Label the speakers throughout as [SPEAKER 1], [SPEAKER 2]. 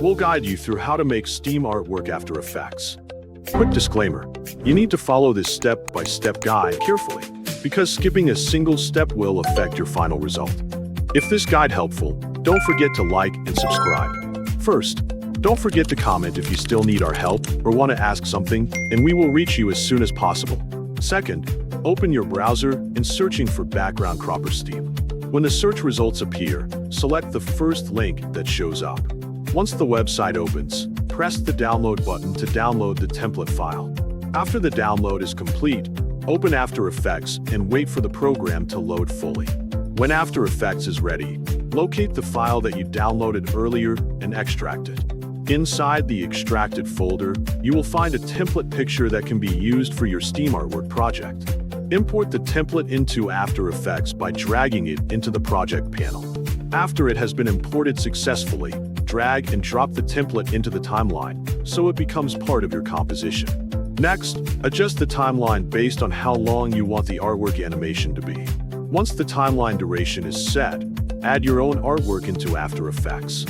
[SPEAKER 1] we'll guide you through how to make Steam artwork After Effects. Quick disclaimer, you need to follow this step-by-step guide carefully, because skipping a single step will affect your final result. If this guide helpful, don't forget to like and subscribe. First, don't forget to comment if you still need our help or want to ask something, and we will reach you as soon as possible. Second, open your browser and searching for background cropper Steam. When the search results appear, select the first link that shows up. Once the website opens, press the download button to download the template file. After the download is complete, open After Effects and wait for the program to load fully. When After Effects is ready, locate the file that you downloaded earlier and extract it. Inside the extracted folder, you will find a template picture that can be used for your Steam artwork project. Import the template into After Effects by dragging it into the project panel. After it has been imported successfully, drag and drop the template into the timeline so it becomes part of your composition. Next, adjust the timeline based on how long you want the artwork animation to be. Once the timeline duration is set, add your own artwork into After Effects.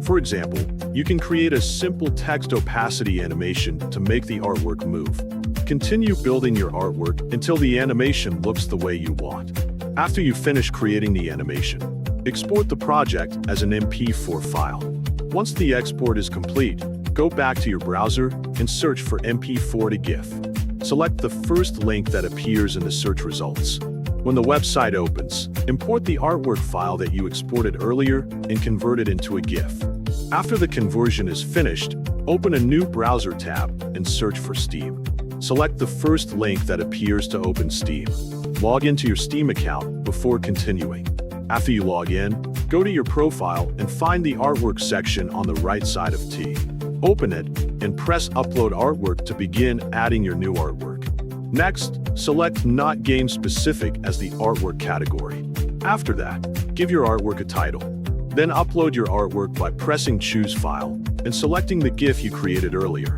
[SPEAKER 1] For example, you can create a simple text opacity animation to make the artwork move. Continue building your artwork until the animation looks the way you want. After you finish creating the animation, export the project as an MP4 file. Once the export is complete, go back to your browser and search for MP4 to GIF. Select the first link that appears in the search results. When the website opens, import the artwork file that you exported earlier and convert it into a GIF. After the conversion is finished, open a new browser tab and search for Steam. Select the first link that appears to open Steam. Log into your Steam account before continuing. After you log in, go to your profile and find the artwork section on the right side of 𝗡𝗘𝗘𝗗. Open it and press Upload Artwork to begin adding your new artwork. Next, select Not Game Specific as the artwork category. After that, give your artwork a title. Then upload your artwork by pressing Choose File and selecting the GIF you created earlier.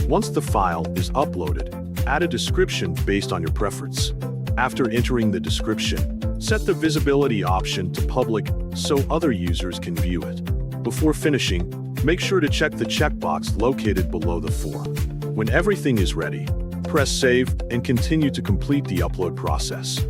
[SPEAKER 1] Once the file is uploaded, add a description based on your preference. After entering the description, set the visibility option to public so other users can view it. Before finishing, make sure to check the checkbox located below the form. When everything is ready, press Save and continue to complete the upload process.